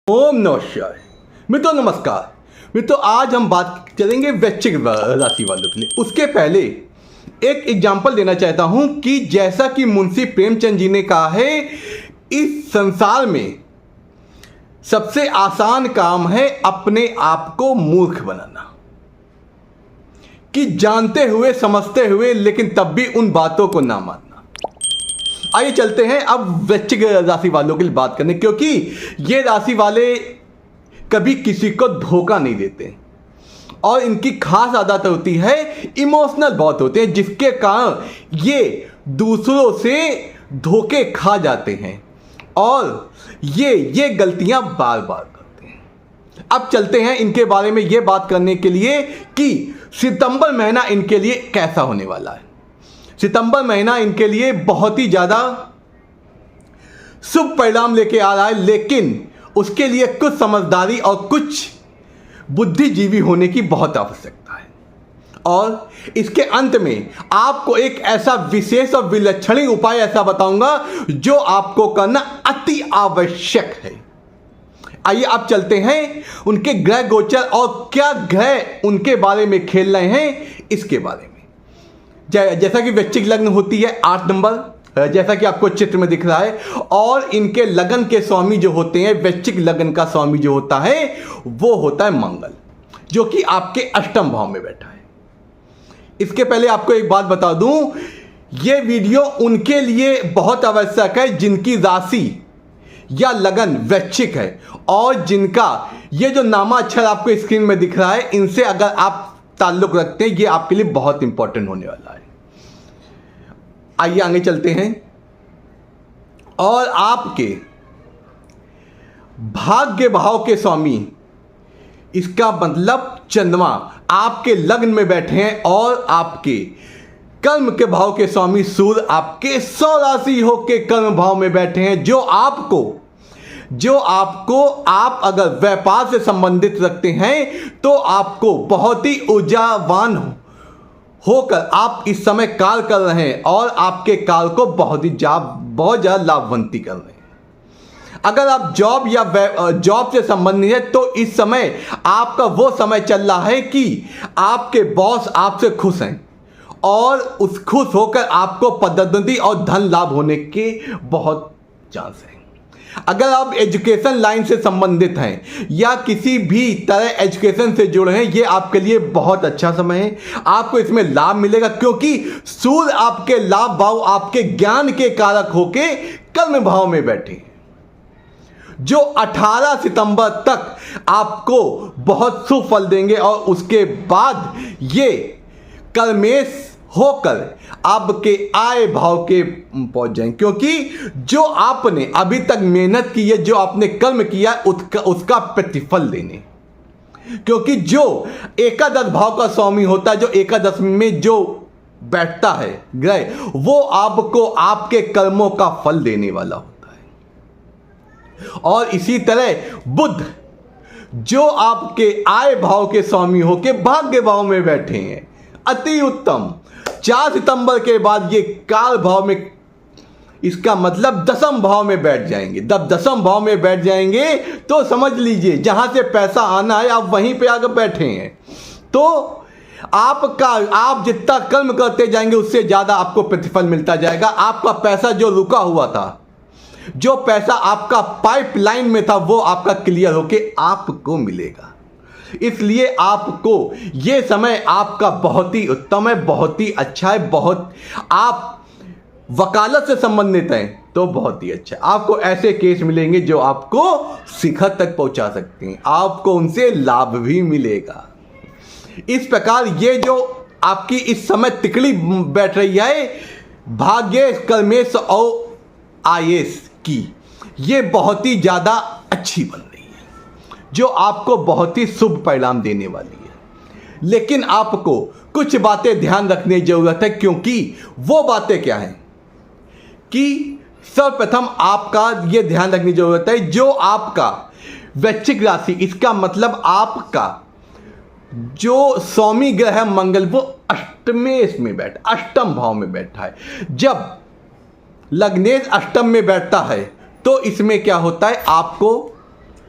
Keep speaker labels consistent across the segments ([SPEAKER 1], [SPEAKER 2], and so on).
[SPEAKER 1] ओम नमः शिवाय। मित्रों नमस्कार। मित्रों आज हम बात करेंगे वृश्चिक राशि वालों के लिए। उसके पहले एक एग्जाम्पल देना चाहता हूं कि जैसा कि मुंशी प्रेमचंद जी ने कहा है, इस संसार में सबसे आसान काम है अपने आप को मूर्ख बनाना, कि जानते हुए समझते हुए लेकिन तब भी उन बातों को ना मानना। आइए चलते हैं अब वृश्चिक राशि वालों के लिए बात करने, क्योंकि ये राशि वाले कभी किसी को धोखा नहीं देते और इनकी खास आदत होती है, इमोशनल बहुत होते हैं, जिसके कारण ये दूसरों से धोखे खा जाते हैं और ये गलतियां बार बार करते हैं। अब चलते हैं इनके बारे में ये बात करने के लिए कि सितंबर महीना इनके लिए कैसा होने वाला है। सितंबर महीना इनके लिए बहुत ही ज़्यादा शुभ परिणाम लेके आ रहा है, लेकिन उसके लिए कुछ समझदारी और कुछ बुद्धिजीवी होने की बहुत आवश्यकता है। और इसके अंत में आपको एक ऐसा विशेष और विलक्षण उपाय ऐसा बताऊंगा जो आपको करना अति आवश्यक है। आइए आप चलते हैं उनके ग्रह गोचर और क्या ग्रह उनके बारे में खेल रहे हैं इसके बारे में। जैसा कि वृश्चिक लग्न होती है 8 नंबर, जैसा कि आपको चित्र में दिख रहा है, और इनके लगन के स्वामी जो होते हैं, वृश्चिक लगन का स्वामी जो होता है वो होता है मंगल, जो कि आपके अष्टम भाव में बैठा है। इसके पहले आपको एक बात बता दूं, ये वीडियो उनके लिए बहुत आवश्यक है जिनकी राशि या लगन वृश्चिक है और जिनका ये जो नामाक्षर आपको स्क्रीन में दिख रहा है, इनसे अगर आप ताल्लुक रखते हैं, ये आपके लिए बहुत इंपॉर्टेंट होने वाला है। आइए आगे चलते हैं। और आपके भाग्य भाव के स्वामी, इसका मतलब चंद्रमा आपके लग्न में बैठे हैं और आपके कर्म के भाव के स्वामी सूर्य आपके स्वराशि होके कर्म भाव में बैठे हैं, जो आपको आप अगर व्यापार से संबंधित रखते हैं तो आपको बहुत ही ऊर्जावान होकर आप इस समय कार्य कर रहे हैं और आपके कार्य को बहुत ज़्यादा लाभवंती कर रहे हैं। अगर आप जॉब से संबंधित है तो इस समय आपका वो समय चल रहा है कि आपके बॉस आपसे खुश हैं और उस खुश होकर आपको पदोन्नति और धन लाभ होने के बहुत चांस है। अगर आप एजुकेशन लाइन से संबंधित हैं या किसी भी तरह एजुकेशन से जुड़े हैं, ये आपके लिए बहुत अच्छा समय है। आपको इसमें लाभ मिलेगा क्योंकि सूर्य आपके लाभ भाव, आपके ज्ञान के कारक होके कर्म भाव में बैठे हैं, जो 18 सितंबर तक आपको बहुत शुभ फल देंगे और उसके बाद ये कर्मेश होकर आपके आय भाव के पहुंच जाएंगे, क्योंकि जो आपने अभी तक मेहनत की है, जो आपने कर्म किया उसका प्रतिफल देने, क्योंकि जो एकादश भाव का स्वामी होता है, जो एकादश में जो बैठता है ग्रह, वो आपको आपके कर्मों का फल देने वाला होता है। और इसी तरह बुध जो आपके आय भाव के स्वामी होके भाग्य भाव में बैठे हैं, अति उत्तम। 4 सितंबर के बाद ये काल भाव में, इसका मतलब दसम भाव में बैठ जाएंगे। जब दसम भाव में बैठ जाएंगे तो समझ लीजिए जहां से पैसा आना है आप वहीं पे आकर बैठे हैं, तो आप जितना कर्म करते जाएंगे उससे ज़्यादा आपको प्रतिफल मिलता जाएगा। आपका पैसा जो रुका हुआ था, जो पैसा आपका पाइपलाइन में था, वो आपका क्लियर होके आपको मिलेगा। इसलिए आपको ये समय आपका बहुत ही उत्तम है, बहुत ही अच्छा है। बहुत आप वकालत से संबंधित हैं तो बहुत ही अच्छा है। आपको ऐसे केस मिलेंगे जो आपको शिखर तक पहुंचा सकते हैं, आपको उनसे लाभ भी मिलेगा। इस प्रकार ये जो आपकी इस समय तिकड़ी बैठ रही है भाग्य कर्मेश और आयेश की, ये बहुत ही ज़्यादा अच्छी बन रही है, जो आपको बहुत ही शुभ परिणाम देने वाली है। लेकिन आपको कुछ बातें ध्यान रखने की जरूरत है, क्योंकि वो बातें क्या हैं कि सर्वप्रथम आपका ये ध्यान रखने की जरूरत है, जो आपका वृश्चिक राशि, इसका मतलब आपका जो स्वामी ग्रह है मंगल, वो अष्टम भाव में बैठा है। जब लग्नेश अष्टम में बैठता है तो इसमें क्या होता है, आपको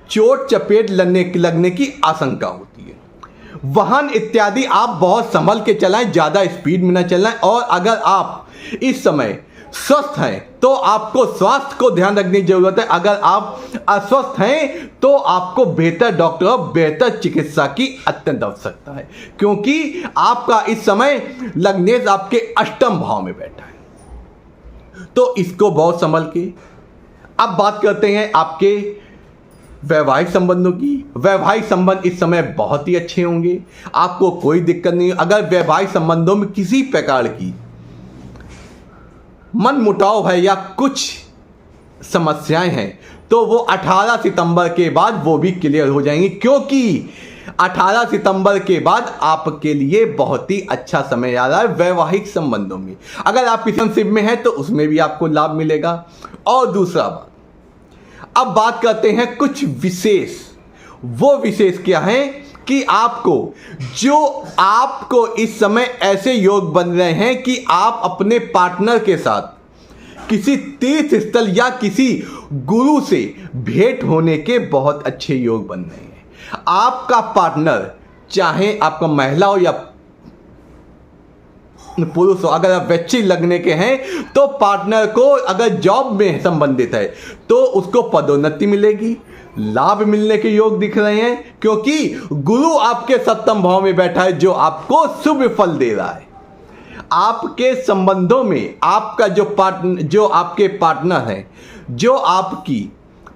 [SPEAKER 1] चोट चपेट लगने की आशंका होती है। वाहन इत्यादि आप बहुत संभल के चलाएं, ज़्यादा स्पीड में ना चलाएं। और अगर आप इस समय स्वस्थ हैं तो आपको स्वास्थ्य को ध्यान रखने की जरूरत है। अगर आप अस्वस्थ हैं तो आपको बेहतर डॉक्टर और बेहतर चिकित्सा की अत्यंत आवश्यकता है, क्योंकि आपका इस समय लग्नेश आपके अष्टम भाव में बैठा है। तो इसको बहुत संभल के। अब बात करते हैं आपके वैवाहिक संबंधों की। वैवाहिक संबंध इस समय बहुत ही अच्छे होंगे, आपको कोई दिक्कत नहीं। अगर वैवाहिक संबंधों में किसी प्रकार की मन मुटाव है या कुछ समस्याएं हैं तो वो 18 सितंबर के बाद वो भी क्लियर हो जाएंगी, क्योंकि 18 सितंबर के बाद आपके लिए बहुत ही अच्छा समय आ रहा है वैवाहिक संबंधों में। अगर आप रिलेशनशिप में हैं तो उसमें भी आपको लाभ मिलेगा। और दूसरा बात, अब बात करते हैं कुछ विशेष। वो विशेष क्या है कि आपको इस समय ऐसे योग बन रहे हैं कि आप अपने पार्टनर के साथ किसी तीर्थ स्थल या किसी गुरु से भेंट होने के बहुत अच्छे योग बन रहे हैं। आपका पार्टनर, चाहे आपका महिला हो या पुरुष हो, अगर आप वैश्विक लगने के हैं तो पार्टनर को अगर जॉब में संबंधित है तो उसको पदोन्नति मिलेगी, लाभ मिलने के योग दिख रहे हैं, क्योंकि गुरु आपके सप्तम भाव में बैठा है जो आपको शुभ फल दे रहा है। आपके संबंधों में आपका जो आपके पार्टनर है, जो आपकी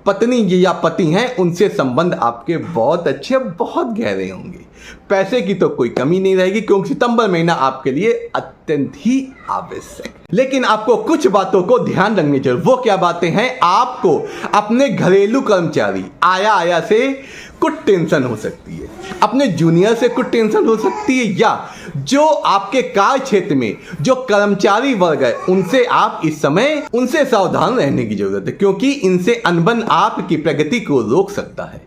[SPEAKER 1] पत्नी या पति हैं, उनसे संबंध आपके बहुत अच्छे, बहुत गहरे होंगे। पैसे की तो कोई कमी नहीं रहेगी, क्योंकि सितंबर महीना आपके लिए अत्यंत ही आवश्यक है। लेकिन आपको कुछ बातों को ध्यान रखनी चाहिए। वो क्या बातें हैं? आपको अपने घरेलू कर्मचारी आया से कुछ टेंशन हो सकती है, अपने जूनियर से कुछ टेंशन हो सकती है, या जो आपके कार्य क्षेत्र में जो कर्मचारी वर्ग है उनसे आप इस समय उनसे सावधान रहने की जरूरत है, क्योंकि इनसे अनबन आपकी प्रगति को रोक सकता है।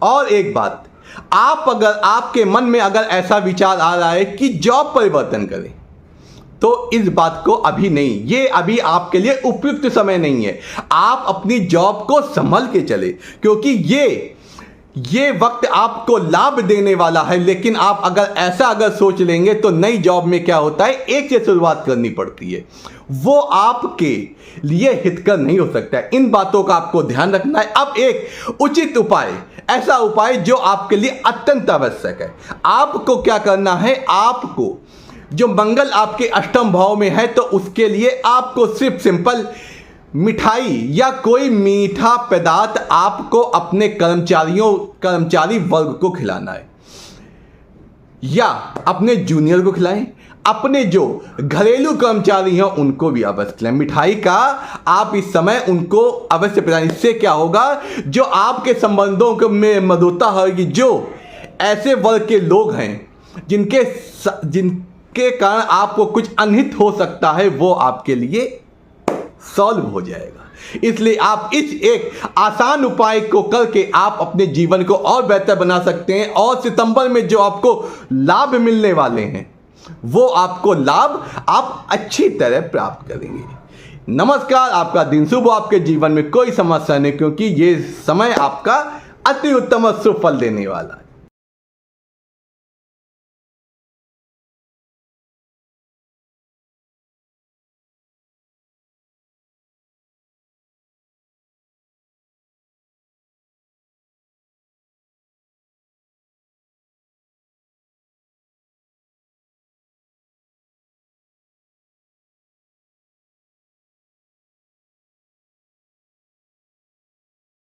[SPEAKER 1] और एक बात, आपके मन में अगर ऐसा विचार आ रहा है कि जॉब परिवर्तन करें, तो इस बात को अभी नहीं, ये अभी आपके लिए उपयुक्त समय नहीं है। आप अपनी जॉब को संभल के चले, क्योंकि ये वक्त आपको लाभ देने वाला है। लेकिन आप अगर सोच लेंगे तो नई जॉब में क्या होता है, एक से शुरुआत करनी पड़ती है, वो आपके लिए हितकर नहीं हो सकता है। इन बातों का आपको ध्यान रखना है। अब एक उचित उपाय, ऐसा उपाय जो आपके लिए अत्यंत आवश्यक है। आपको क्या करना है, आपको जो मंगल आपके अष्टम भाव में है तो उसके लिए आपको सिर्फ सिंपल मिठाई या कोई मीठा पदार्थ आपको अपने कर्मचारी वर्ग को खिलाना है, या अपने जूनियर को खिलाएं, अपने जो घरेलू कर्मचारी हैं उनको भी अवश्य खिलाएं। मिठाई का आप इस समय उनको अवश्य पिलाएं। इससे क्या होगा, जो आपके संबंधों में मधुरता होगी, जो ऐसे वर्ग के लोग हैं जिनके कारण आपको कुछ अनहित हो सकता है, वो आपके लिए सॉल्व हो जाएगा। इसलिए आप इस एक आसान उपाय को करके आप अपने जीवन को और बेहतर बना सकते हैं, और सितंबर में जो आपको लाभ मिलने वाले हैं वो आपको लाभ आप अच्छी तरह प्राप्त करेंगे। नमस्कार, आपका दिन शुभ हो, आपके जीवन में कोई समस्या नहीं, क्योंकि ये समय आपका अति उत्तम और शुभ फल देने वाला है।